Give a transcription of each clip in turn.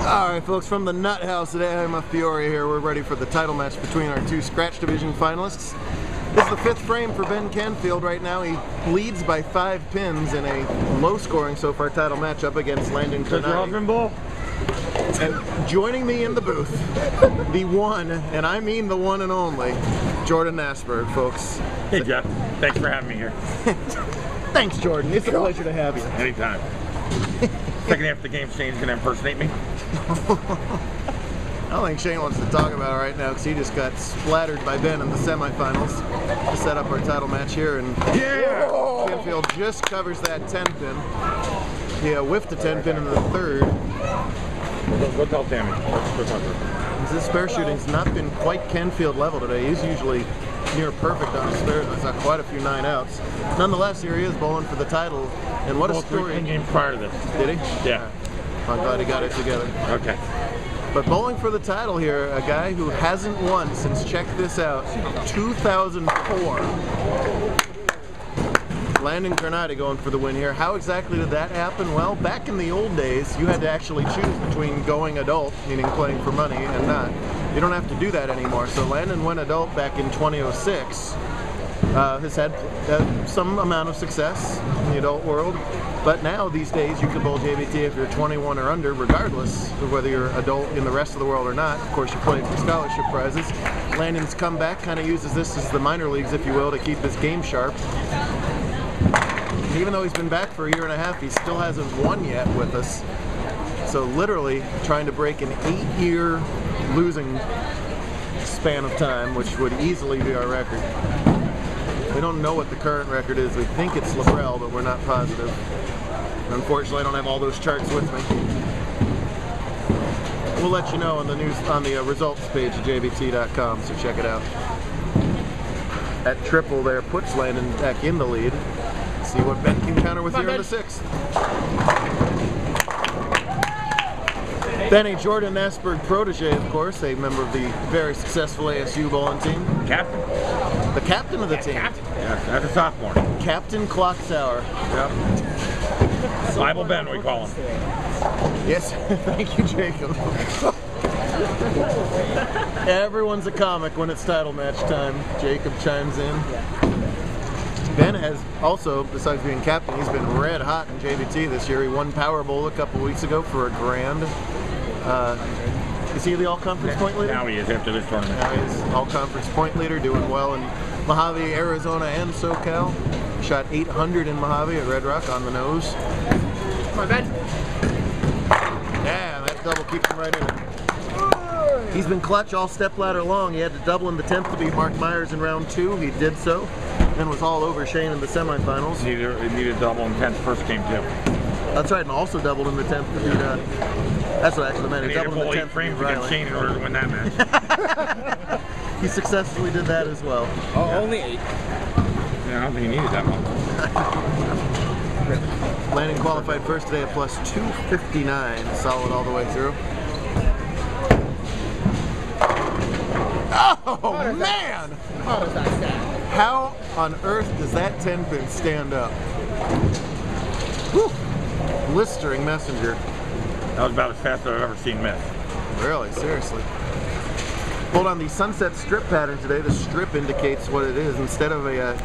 Alright folks, from the Nut House at AMF Peoria here, we're ready for the title match between our two Scratch Division finalists. This is the fifth frame for Ben Canfield right now. He leads by 5 pins in a low-scoring so far title matchup against Lanndyn, Carnate. And joining me in the booth, the one, and I mean the one and only, Jordan Nasberg, folks. Hey Jeff, thanks for having me here. Thanks Jordan, it's a pleasure to have you. Anytime. Second half of the game, Shane's gonna impersonate me. I don't think Shane wants to talk about it right now because he just got splattered by Ben in the semifinals to set up our title match here, and Canfield just covers that 10 pin. He whiffed a 10 pin in the third. Go tell Tammy. His spare shooting's not been quite Canfield level today. He's usually near perfect on his spares. I saw quite a few 9 outs. Nonetheless, here he is bowling for the title. And what a story. 3 games prior to this. Did he? Yeah. I'm glad he got it together. Okay. But bowling for the title here, a guy who hasn't won since, check this out, 2004. Lanndyn Carnate going for the win here. How exactly did that happen? Well, back in the old days, you had to actually choose between going adult, meaning playing for money, and not. You don't have to do that anymore. So Lanndyn went adult back in 2006. Has had some amount of success in the adult world, but now these days you can bowl JBT if you're 21 or under, regardless of whether you're adult in the rest of the world or not. Of course, you're playing for scholarship prizes. Lanndyn's comeback kind of uses this as the minor leagues, if you will, to keep his game sharp. And even though he's been back for a year and a half, he still hasn't won yet with us. So literally trying to break an 8-year losing span of time, which would easily be our record. We don't know what the current record is. We think it's Labrel, but we're not positive. And unfortunately, I don't have all those charts with me. We'll let you know on the news, on the results page at JBT.com, so check it out. That triple there puts Lanndyn back in the lead. See what Ben can counter with here in the 6th. Benny, Jordan Nasberg protege, of course, a member of the very successful ASU bowling team. Captain. The captain of the team. Captain. Yeah, that's a sophomore. Captain Clock Tower. Yep. Bible Ben, we call him. Yes, thank you, Jacob. Everyone's a comic when it's title match time. Jacob chimes in. Ben has also, besides being captain, he's been red hot in JBT this year. He won Powerball a couple weeks ago for $1,000. Is he the all-conference point leader? Now he is after this tournament. Now he's all-conference point leader, doing well in Mojave, Arizona, and SoCal. Shot 800 in Mojave at Red Rock on the nose. Come on, Ben. Yeah, that double keeps him right in it. He's been clutch all step ladder long. He had to double in the 10th to beat Mark Myers in round 2. He did so. And was all over Shane in the semifinals. He needed double in 10th first game too. That's right, and also doubled in the 10th to beat, that's what actually meant. He doubled in the 10th frames against Shane in order to win that match. He successfully did that as well. Oh, yeah. Only 8. Yeah, I don't think he needed that much. Lanndyn qualified first today at plus 259, solid all the way through. Oh, man! How does that stand? How on earth does that 10 pin stand up? Whew. Blistering messenger. That was about as fast as I've ever seen miss. Really, seriously. Hold on, the sunset strip pattern today, the strip indicates what it is. Instead of a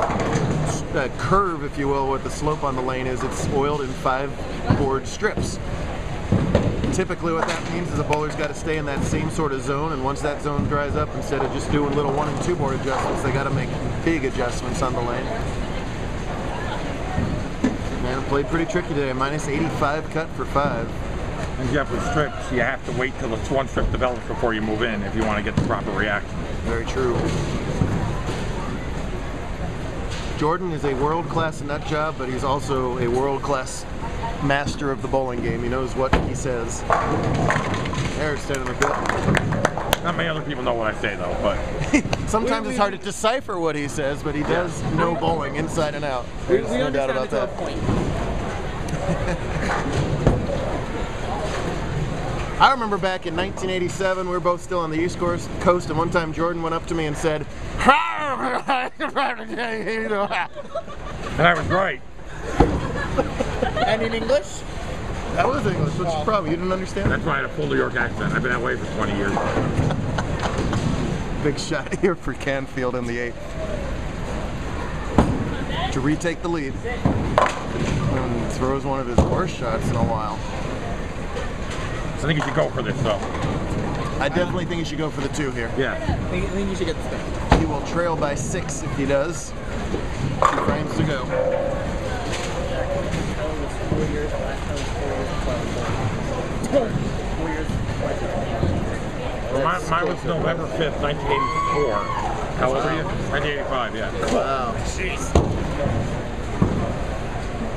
curve, if you will, what the slope on the lane is, it's oiled in 5 board strips. Typically what that means is the bowler's got to stay in that same sort of zone, and once that zone dries up, instead of just doing little 1 and 2 board adjustments, they got to make big adjustments on the lane. Man, played pretty tricky today, minus 85 cut for 5. And Jeff, with strips, you have to wait till it's 1 strip develops before you move in if you want to get the proper reaction. Very true. Jordan is a world-class nut job, but he's also a world-class master of the bowling game. He knows what he says. There's 10 in the bit. Not many other people know what I say though, but sometimes it's hard to decipher what he says, but he does know bowling inside and out. There's no doubt about that. I remember back in 1987, we were both still on the East Coast, and one time Jordan went up to me and said, and I was right. And in English? That was English. What's your problem? You didn't understand? That's why I had a full New York accent. I've been that way for 20 years. Big shot here for Canfield in the 8th. To retake the lead. And throws one of his worst shots in a while. I think you should go for this, though. I definitely think you should go for the 2 here. Yeah. I think you should get the spin. He will trail by 6 if he does. 2 frames to go. Well, mine was November 5th, 1984. How old are you? 1985, yeah. Wow. Jeez.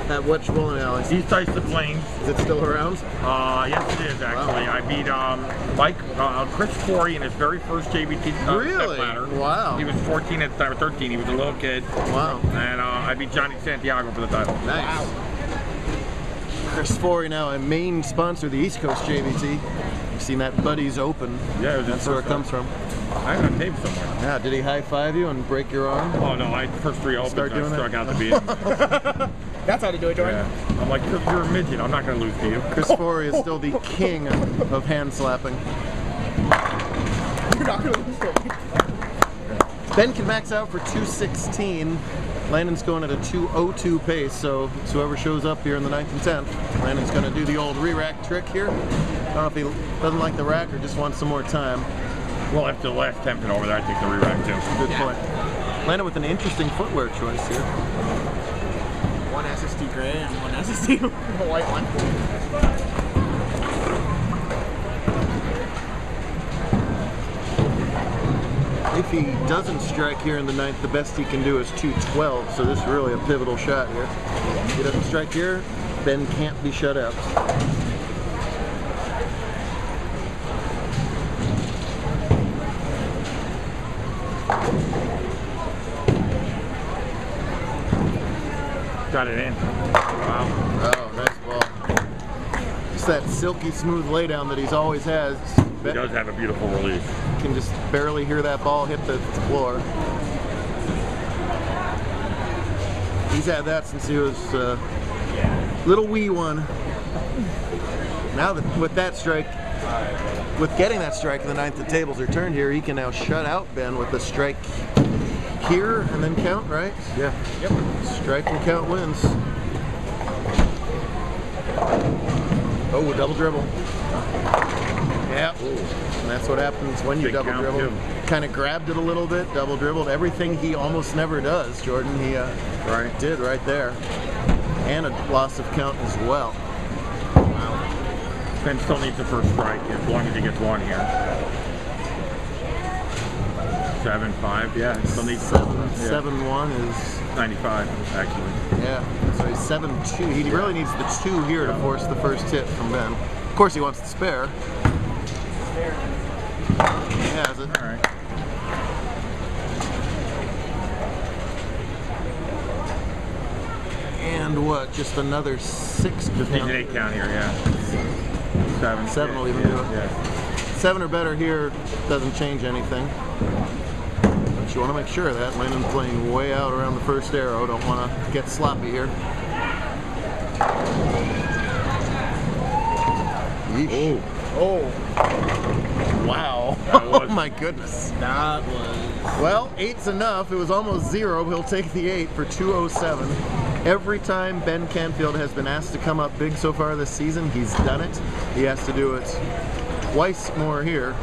At which bowling alley? East Ice of Plains. Is it still around? Yes, it is, actually. Wow. I beat Chris Peoria in his very first JBT Really? step ladder. Wow. He was 14 at the time, or 13. He was a little kid. Wow. And I beat Johnny Santiago for the title. Nice. Wow. Chris Forey now a main sponsor of the East Coast JBT. You've seen that Buddies Open. Yeah, it was that's where it comes from. I have a tape somewhere. Yeah, did he high-five you and break your arm? Oh no, first 3 opens, Start doing I struck that? out the beat. That's how to do it, Jordan. Yeah. I'm like, you're a midget. I'm not going to lose to you. Chris Forey is still the king of hand slapping. You're not going to lose to me. Ben can max out for 216. Lanndyn's going at a 2:02 pace, so it's whoever shows up here in the 9th and 10th. Lanndyn's going to do the old re-rack trick here. I don't know if he doesn't like the rack or just wants some more time. Well, after the last 10 pin over there, I think the re-rack too. Good point. Lanndyn with an interesting footwear choice here. One SST gray and one SST the white one. If he doesn't strike here in the 9th, the best he can do is 212, so this is really a pivotal shot here. If he doesn't strike here, Ben can't be shut out. Got it in. Wow. Oh, nice ball. Just that silky smooth laydown that he's always has. He does have a beautiful release. Can just barely hear that ball hit the floor. He's had that since he was little wee one. Now that with that strike, with getting that strike in the 9th, the tables are turned here. He can now shut out Ben with the strike here and then count, right? Yeah. Yep. Strike and count wins. Oh, double dribble. Yeah. And that's what happens when you Big double count, dribble. too. Kind of grabbed it a little bit, double dribbled. Everything he almost never does, Jordan, he did right there. And a loss of count as well. Wow. Ben still needs the first strike as long as he gets one here. 7-5, yeah. Still needs 7-1 is 95, actually. yeah. So he's 7-2. He really needs the 2 here to force the first hit from Ben. Of course, he wants the spare. He has it. All right. And what? Just another 6 to Just needs count. an 8 count here, yeah. 7. 7 will even yeah, do it. Yeah. 7 or better here doesn't change anything. But you want to make sure of that. Lanndyn playing way out around the first arrow. Don't want to get sloppy here. Yeesh. Oh. Wow. That Oh was- my goodness. That was... Well, 8's enough. It was almost 0. He'll take the 8 for 207. Every time Ben Canfield has been asked to come up big so far this season, he's done it. He has to do it twice more here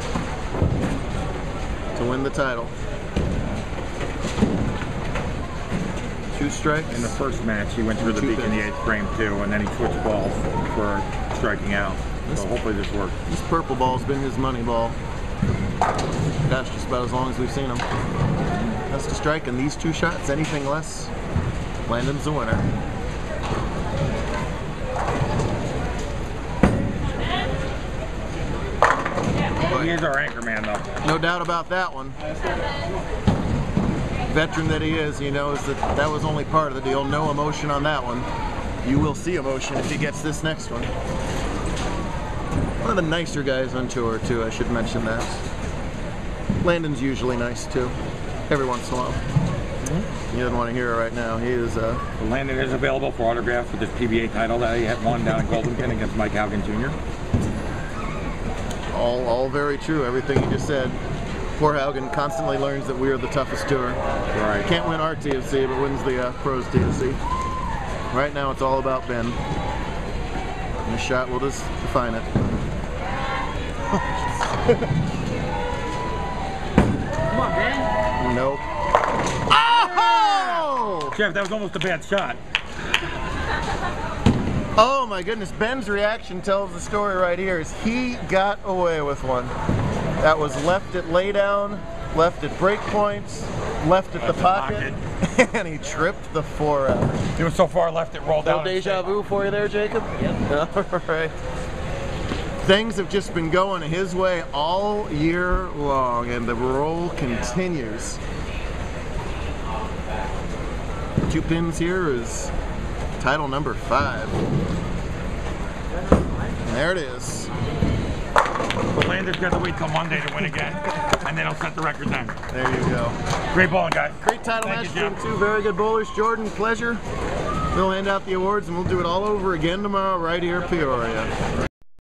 to win the title. 2 strikes. In the first match, he went through the 2 beak in the pins. 8th frame too, and then he switched balls for striking out. So hopefully this works. This purple ball's been his money ball. Gosh, just about as long as we've seen him. That's to strike, and these 2 shots, anything less, Lanndyn's the winner. He is our anchor man, though. No doubt about that one. Veteran that he is, he knows that that was only part of the deal. No emotion on that one. You will see emotion if he gets this next one. One of the nicer guys on tour, too, I should mention that. Lanndyn's usually nice, too. Every once in a while. He doesn't want to hear it right now. He is Lanndyn is available for autograph for this PBA title that he had won down in Golden Pin against Mike Haugen Jr. all very true. Everything you just said. Poor Haugen constantly learns that we are the toughest tour. Right. Can't win our TFC, but wins the pros TFC. Right now, it's all about Ben. And the shot will just define it. Come on, man. Nope. Oh! Jeff, that was almost a bad shot. Oh my goodness, Ben's reaction tells the story right here. Is he got away with one. That was left at laydown, left at break points, left at the pocket, and he tripped the 4 out. He was so far left it rolled No down. deja vu for you there, Jacob? Yep. All right. Things have just been going his way all year long, and the roll continues. 2 pins here is title number 5. And there it is. But Lanndyn's got to wait till Monday to win again, and then he'll set the record then. There you go. Great bowling, guys. Great title Thank match you, between Jeff. 2 very good bowlers. Jordan, pleasure. We'll hand out the awards, and we'll do it all over again tomorrow right here in Peoria.